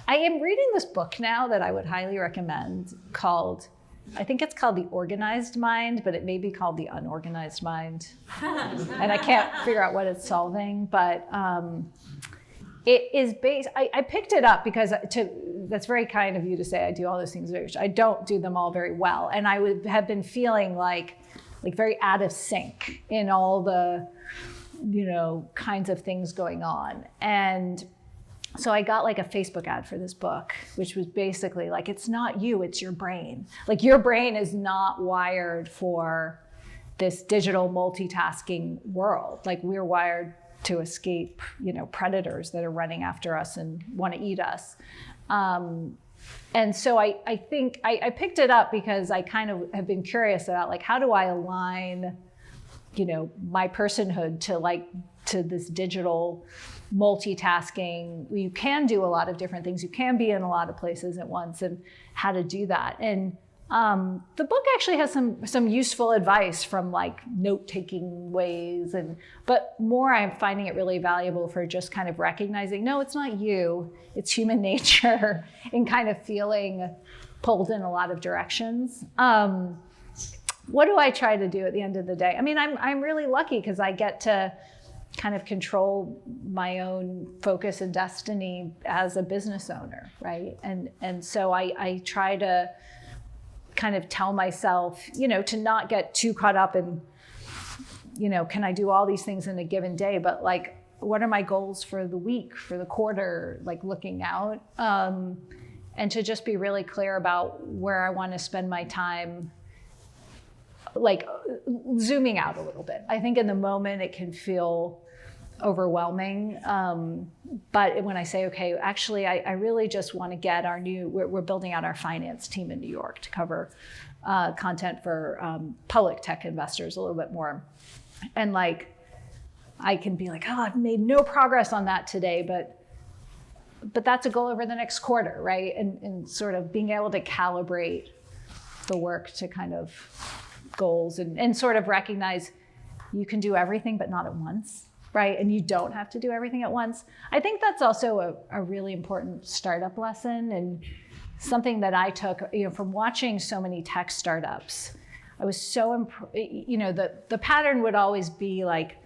I am reading this book now that I would highly recommend called, I think it's called The Organized Mind, but it may be called The Unorganized Mind. And I can't figure out what it's solving, but it is based, I picked it up because that's very kind of you to say I do all those things. I don't do them all very well. And I would have been feeling like very out of sync in all the, kinds of things going on. And so I got like a Facebook ad for this book, which was basically like, it's not you, it's your brain. Like your brain is not wired for this digital multitasking world. Like we're wired to escape, predators that are running after us and want to eat us. And so I think I picked it up because I kind of have been curious about like, how do I align, my personhood to this digital multitasking. You can do a lot of different things. You can be in a lot of places at once, and how to do that. And the book actually has some useful advice from like note-taking ways, but more I'm finding it really valuable for just kind of recognizing, no, it's not you, it's human nature, and kind of feeling pulled in a lot of directions. What do I try to do at the end of the day? I'm really lucky because I get to kind of control my own focus and destiny as a business owner, right? And so I try to kind of tell myself, to not get too caught up in, can I do all these things in a given day, but like, what are my goals for the week, for the quarter, like looking out, and to just be really clear about where I want to spend my time, like zooming out a little bit. I think in the moment it can feel overwhelming. But when I say, okay, actually, I really just want to get we're building out our finance team in New York to cover content for public tech investors a little bit more. And like, I can be like, oh, I've made no progress on that today, but that's a goal over the next quarter, right? And sort of being able to calibrate the work to kind of goals and sort of recognize you can do everything, but not at once, right? And you don't have to do everything at once. I think that's also a really important startup lesson, and something that I took, from watching so many tech startups. I was so, the pattern would always be like,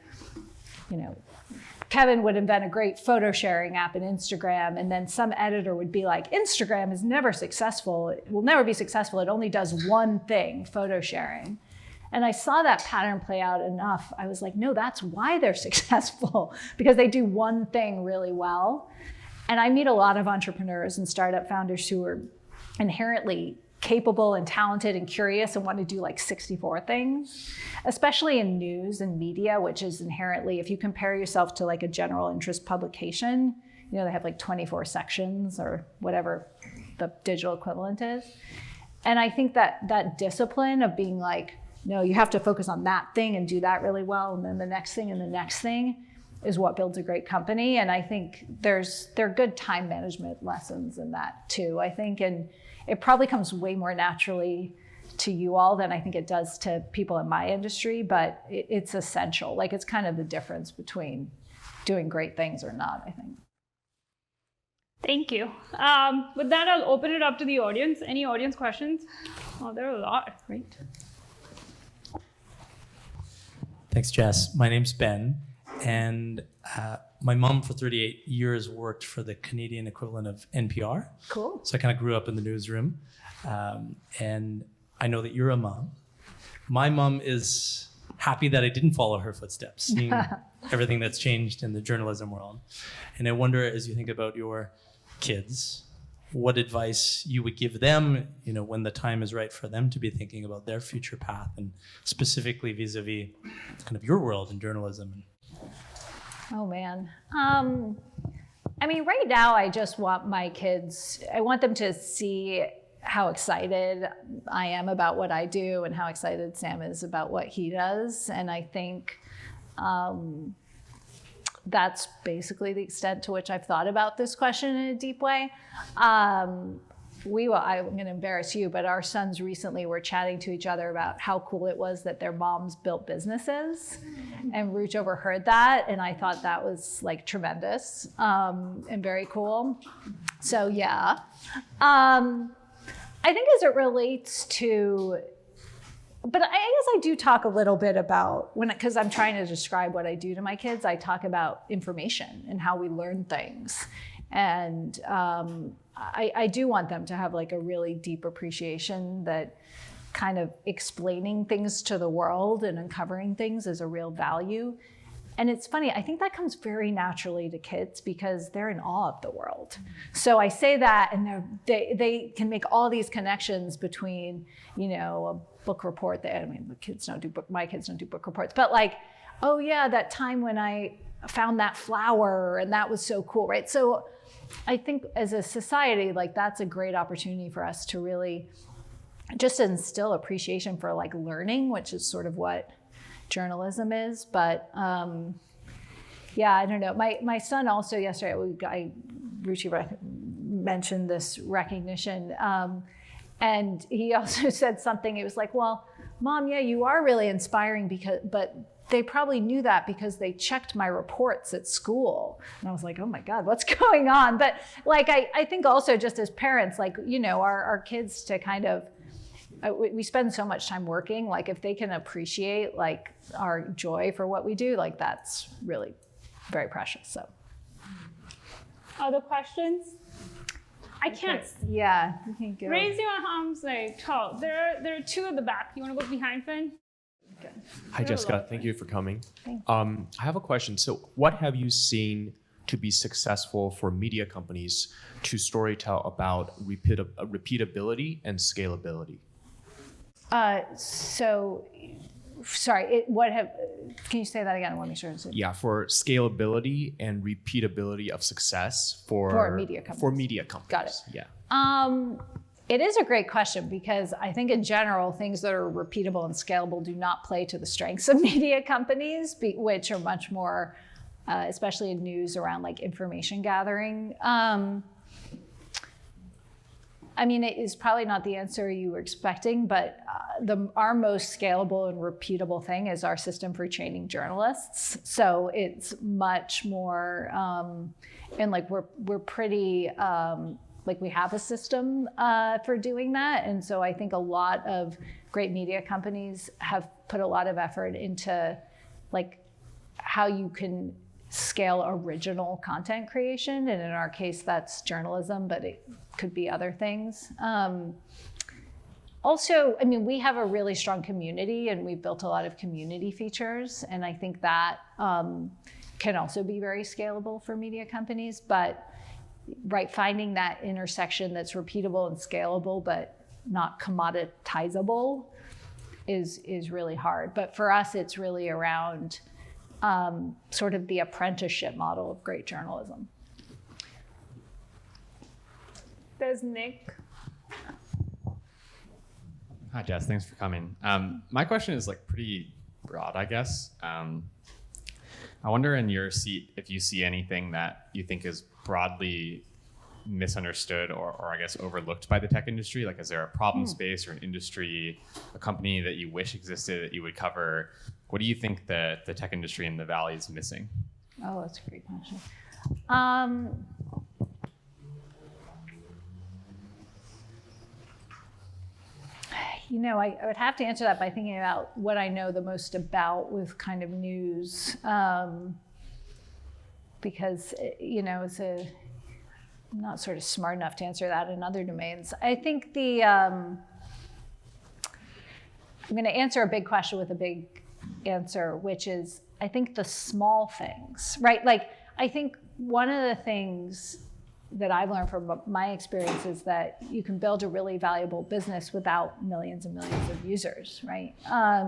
Kevin would invent a great photo sharing app in Instagram, and then some editor would be like, Instagram is never successful. It will never be successful. It only does one thing, photo sharing. And I saw that pattern play out enough. I was like, no, that's why they're successful, because they do one thing really well. And I meet a lot of entrepreneurs and startup founders who are inherently capable and talented and curious and want to do like 64 things, especially in news and media, which is inherently, if you compare yourself to like a general interest publication, they have like 24 sections or whatever the digital equivalent is. And I think that discipline of being like, no, you have to focus on that thing and do that really well, and then the next thing and the next thing is what builds a great company. And I think there are good time management lessons in that too, I think. And it probably comes way more naturally to you all than I think it does to people in my industry, but it's essential. Like, it's kind of the difference between doing great things or not, I think. Thank you. With that, I'll open it up to the audience. Any audience questions? Oh, there are a lot. Great. Thanks, Jess. My name's Ben, and my mom for 38 years worked for the Canadian equivalent of NPR. Cool. So I kind of grew up in the newsroom, and I know that you're a mom. My mom is happy that I didn't follow her footsteps, seeing everything that's changed in the journalism world. And I wonder, as you think about your kids, what advice you would give them, when the time is right for them to be thinking about their future path, and specifically vis-a-vis kind of your world in journalism. Oh man. Right now I just want my kids, I want them to see how excited I am about what I do and how excited Sam is about what he does. And I think that's basically the extent to which I've thought about this question in a deep way. I'm going to embarrass you, but our sons recently were chatting to each other about how cool it was that their moms built businesses. And Ruchi overheard that, and I thought that was like tremendous and very cool. So yeah. I think as it relates to, but I guess I do talk a little bit about because I'm trying to describe what I do to my kids, I talk about information and how we learn things. And I do want them to have like a really deep appreciation that kind of explaining things to the world and uncovering things is a real value. And it's funny, I think that comes very naturally to kids because they're in awe of the world. So I say that, and they can make all these connections between, a book report that, my kids don't do book reports, but like, oh yeah, that time when I found that flower and that was so cool, right? So I think as a society, like that's a great opportunity for us to really just instill appreciation for like learning, which is sort of what journalism is. But yeah, I don't know. My son also yesterday, Ruchi mentioned this recognition, and he also said something. It was like, well, Mom, yeah, you are really inspiring but they probably knew that because they checked my reports at school. And I was like, oh my God, what's going on? But like, I think also just as parents, like, our kids to kind of, we spend so much time working, like if they can appreciate like our joy for what we do, like that's really very precious, so. Other questions? I can't. Yeah, you can go. Raise your arms like tall. There are two at the back. You want to go behind, Finn? Okay. Hi, Jessica. Thank you for coming. Thanks. I have a question. So what have you seen to be successful for media companies to storytell about repeatability and scalability? Can you say that again? I want to make sure. Yeah, for scalability and repeatability of success for media companies. For media companies. Got it. Yeah. It is a great question because I think in general, things that are repeatable and scalable do not play to the strengths of media companies, which are much more, especially in news around like information gathering. It is probably not the answer you were expecting, but our most scalable and repeatable thing is our system for training journalists. So it's much more, and like we're pretty, like we have a system for doing that. And so I think a lot of great media companies have put a lot of effort into like how you can scale original content creation. And in our case, that's journalism, but it could be other things. Also, I mean, we have a really strong community and we've built a lot of community features. And I think that can also be very scalable for media companies. But finding that intersection that's repeatable and scalable, but not commoditizable is really hard. But for us, it's really around sort of the apprenticeship model of great journalism. There's Nick. Hi, Jess. Thanks for coming. My question is like pretty broad, I guess. I wonder in your seat if you see anything that you think is broadly misunderstood or I guess overlooked by the tech industry. Like, is there a problem space or an industry, a company that you wish existed that you would cover? What do you think the tech industry in the Valley is missing? Oh, that's a great question. You know, I would have to answer that by thinking about what I know the most about with kind of news, because, you know, I'm not sort of smart enough to answer that in other domains. I think I'm going to answer a big question with a big answer, which is, I think the small things, right? Like, I think one of the things that I've learned from my experience is that you can build a really valuable business without millions and millions of users, right? I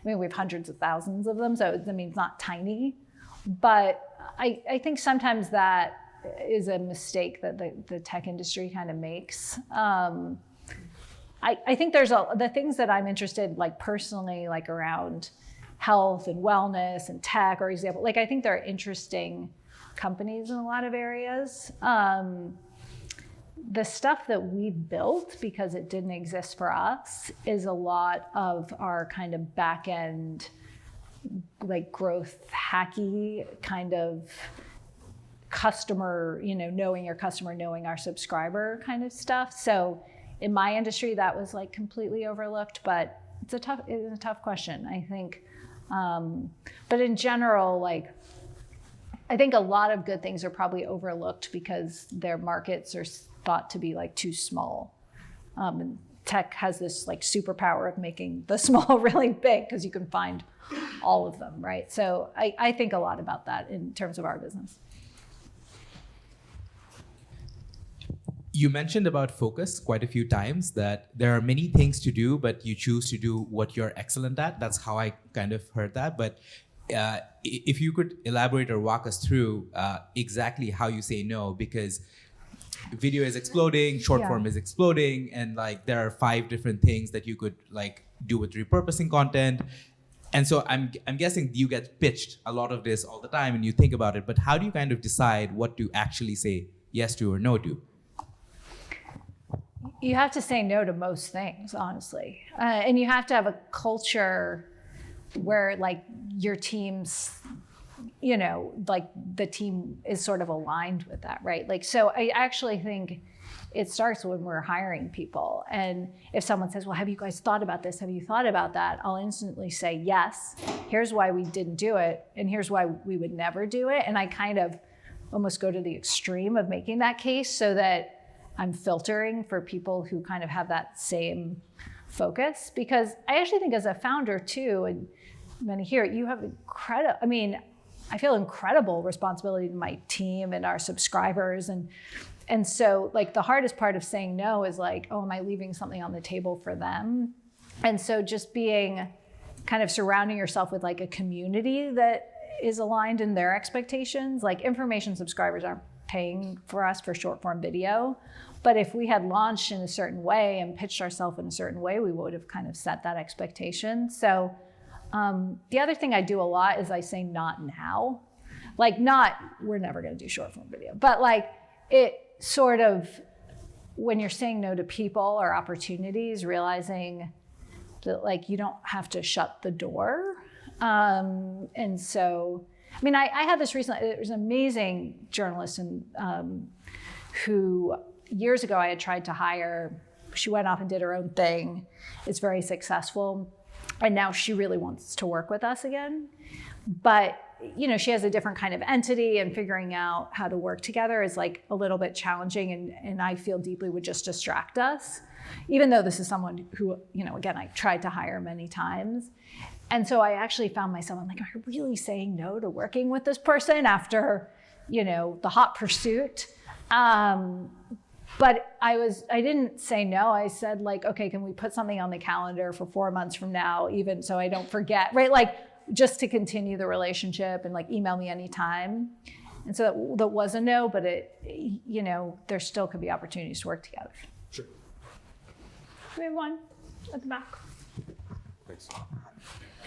mean, we have hundreds of thousands of them, so I mean, it's not tiny. But I think sometimes that is a mistake that the tech industry kind of makes. I think there's the things that I'm interested, like personally, like around health and wellness and tech, or example, like I think they're interesting companies in a lot of areas. The stuff that we built, because it didn't exist for us, is a lot of our kind of back end, like growth hacky kind of customer, you know, knowing your customer, knowing our subscriber kind of stuff. So in my industry, that was like completely overlooked, but it's a tough question, I think. But in general, like, I think a lot of good things are probably overlooked because their markets are thought to be like too small. And tech has this like superpower of making the small really big because you can find all of them, right? So I think a lot about that in terms of our business. You mentioned about focus quite a few times, that there are many things to do, but you choose to do what you're excellent at. That's how I kind of heard that. But if you could elaborate or walk us through exactly how you say no, because video is exploding, short form is exploding, and like there are 5 different things that you could like do with repurposing content. And so I'm guessing you get pitched a lot of this all the time and you think about it, but how do you kind of decide what to actually say yes to or no to? You have to say no to most things, honestly. And you have to have a culture where like your team's, you know, like the team is sort of aligned with that, right? Like, so I actually think it starts when we're hiring people. And if someone says, well, have you guys thought about this? Have you thought about that? I'll instantly say, yes, here's why we didn't do it. And here's why we would never do it. And I kind of almost go to the extreme of making that case so that I'm filtering for people who kind of have that same focus. Because I actually think as a founder too, and many here, you have I feel incredible responsibility to my team and our subscribers. And so like the hardest part of saying no is like, oh, am I leaving something on the table for them? And so just being kind of surrounding yourself with like a community that is aligned in their expectations. Like information subscribers aren't paying for us for short form video. But if we had launched in a certain way and pitched ourselves in a certain way, we would have kind of set that expectation. So the other thing I do a lot is I say not now. Like we're never gonna do short form video, but like it sort of, when you're saying no to people or opportunities, realizing that like you don't have to shut the door. And so, I mean, I had this recently, there was an amazing journalist who years ago I had tried to hire. She went off and did her own thing. It's very successful. And now she really wants to work with us again. But she has a different kind of entity, and figuring out how to work together is like a little bit challenging, and I feel deeply would just distract us, even though this is someone who, again, I tried to hire many times. And so I actually found myself, I'm like, am I really saying no to working with this person after, the hot pursuit? But I didn't say no. I said, like, okay, can we put something on the calendar for 4 months from now, even so I don't forget, right? Like, just to continue the relationship, and like email me anytime. And so that was a no, but there still could be opportunities to work together. Sure. We have one at the back. Thanks.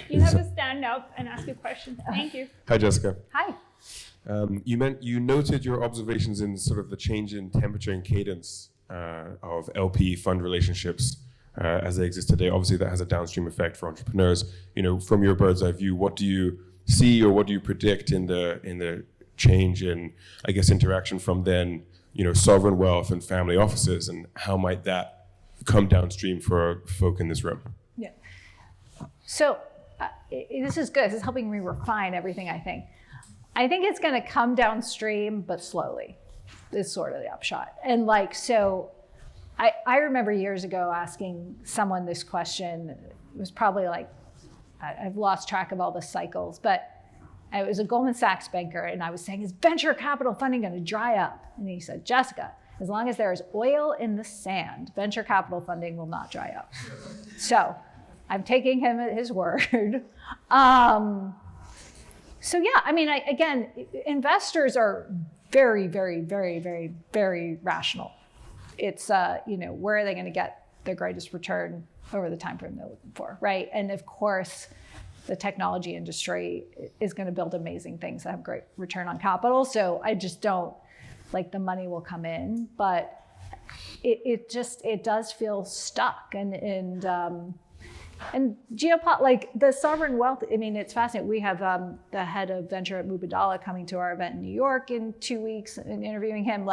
You have to stand up and ask a question. Thank you. Hi, Jessica. Hi. You noted your observations in sort of the change in temperature and cadence of LP fund relationships as they exist today. Obviously, that has a downstream effect for entrepreneurs. From your bird's eye view, what do you see, or what do you predict in the change in, I guess, interaction from then, sovereign wealth and family offices, and how might that come downstream for folk in this room? Yeah. So this is good. This is helping me refine everything, I think. I think it's going to come downstream, but slowly, is sort of the upshot. And so I remember years ago asking someone this question. It was probably like, I've lost track of all the cycles, but I was a Goldman Sachs banker, and I was saying, is venture capital funding going to dry up? And he said, Jessica, as long as there is oil in the sand, venture capital funding will not dry up. So I'm taking him at his word. So yeah, again, investors are very, very, very, very, very rational. It's, where are they going to get their greatest return over the time frame they're looking for, right? And of course, the technology industry is going to build amazing things that have great return on capital. So I just don't, the money will come in, but it does feel stuck. And the sovereign wealth, it's fascinating. We have the head of venture at Mubadala coming to our event in New York in 2 weeks and interviewing him.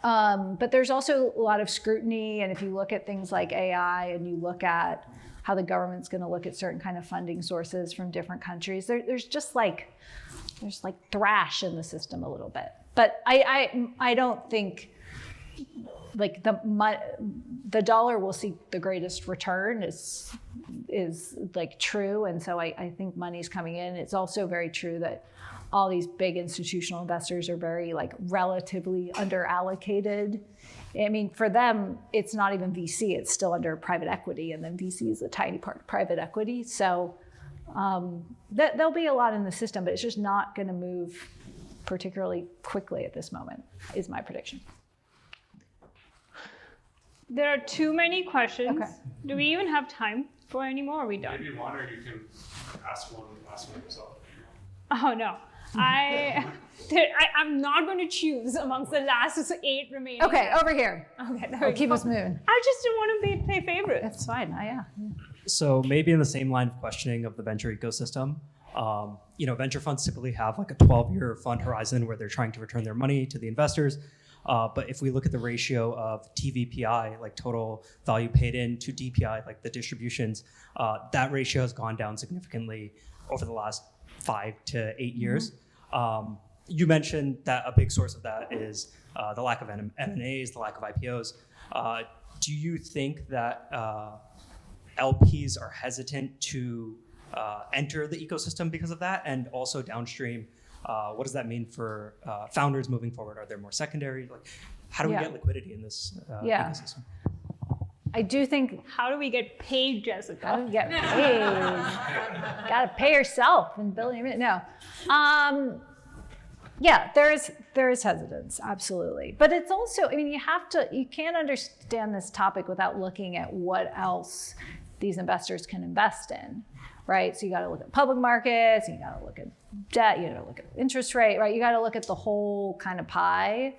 But there's also a lot of scrutiny. And if you look at things like AI, and you look at how the government's going to look at certain kind of funding sources from different countries, there's just there's thrash in the system a little bit. But I don't think the dollar will see the greatest return is true. And so I think money's coming in. It's also very true that all these big institutional investors are very relatively under-allocated. For them, it's not even VC, it's still under private equity, and then VC is a tiny part of private equity. So there'll be a lot in the system, but it's just not going to move particularly quickly at this moment, is my prediction. There are too many questions. Okay. Do we even have time for any more? Are we done? Maybe one, or you can ask one yourself. Oh no. I'm not going to choose amongst the last 8 remaining. Okay, over here. Okay, there I'll we keep go. us moving. I just didn't want to play favorites. That's fine. Yeah. So maybe in the same line of questioning of the venture ecosystem, venture funds typically have a 12-year fund horizon where they're trying to return their money to the investors. But if we look at the ratio of TVPI, total value paid in, to DPI, the distributions, that ratio has gone down significantly over the last 5 to 8 years. You mentioned that a big source of that is the lack of M&As, the lack of IPOs. Do you think that LPs are hesitant to enter the ecosystem because of that? And also downstream, what does that mean for founders moving forward? Are there more secondary? How do we get liquidity in this ecosystem? I do think. How do we get paid, Jessica? How do we get paid? Got to pay yourself and building it. No. Yeah, there is hesitance, absolutely. But it's also, you can't understand this topic without looking at what else these investors can invest in, right? So you got to look at public markets, you got to look at debt, you got to look at interest rate, right? You got to look at the whole kind of pie.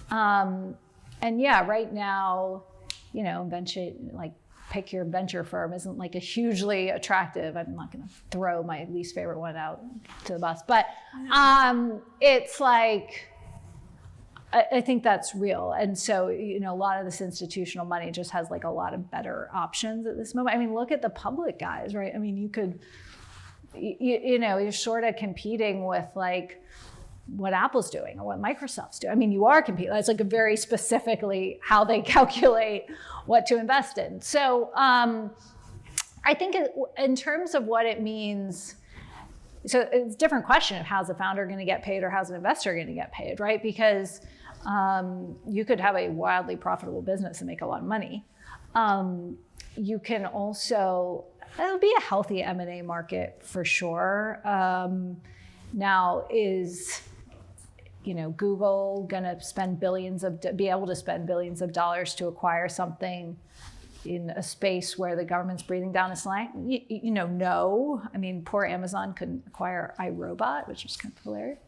And yeah, right now, venture, pick your venture firm isn't a hugely attractive. I'm not going to throw my least favorite one out to the bus, but it's I think that's real. And so, a lot of this institutional money just has a lot of better options at this moment. Look at the public guys, right? You could you're sort of competing with like what Apple's doing or what Microsoft's doing. I mean, you are competing. It's like a very specifically how they calculate what to invest in. So I think in terms of what it means, so it's a different question of how's the founder going to get paid or how's an investor going to get paid, right? Because you could have a wildly profitable business and make a lot of money. You can also, it'll be a healthy M&A market for sure. Now is, Google gonna be able to spend billions of dollars to acquire something in a space where the government's breathing down its neck? No. I mean, poor Amazon couldn't acquire iRobot, which was kind of hilarious.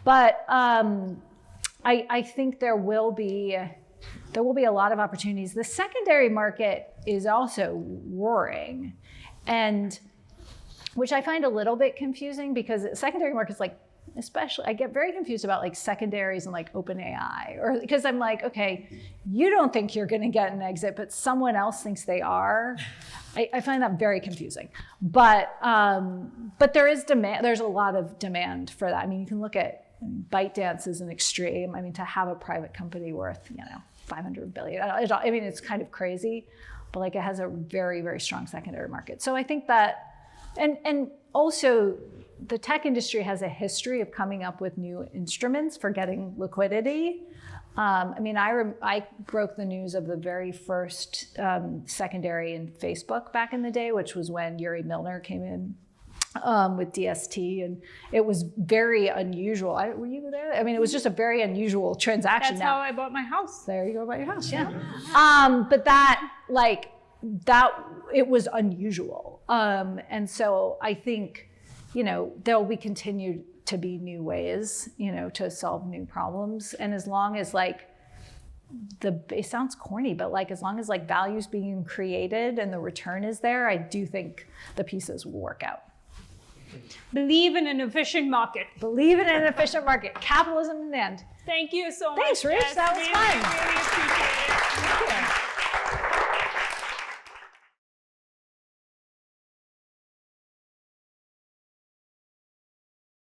But I think there will be a lot of opportunities. The secondary market is also roaring, and which I find a little bit confusing because the secondary market is like, especially, I get very confused about like secondaries and like OpenAI, or because I'm like, okay, you don't think you're going to get an exit, but someone else thinks they are. I find that very confusing. But there is demand. There's a lot of demand for that. I mean, you can look at ByteDance as an extreme. I mean, to have a private company worth, $500 billion. I mean, it's kind of crazy, but like it has a very, very strong secondary market. So I think that, and also the tech industry has a history of coming up with new instruments for getting liquidity. I broke the news of the very first secondary in Facebook back in the day, which was when Yuri Milner came in with DST, and it was very unusual. Were you there? I mean, it was just a very unusual transaction. That's how I bought my house. There you go, about your house, yeah. But it was unusual. And so I think, there'll be continued to be new ways, to solve new problems. And as long as it sounds corny, but as long as value's being created and the return is there, I do think the pieces will work out. Believe in an efficient market. Believe in an efficient market. Capitalism in the end. Thank you so much. Thanks, Ruch. That was fun. Really appreciate it. Thank you.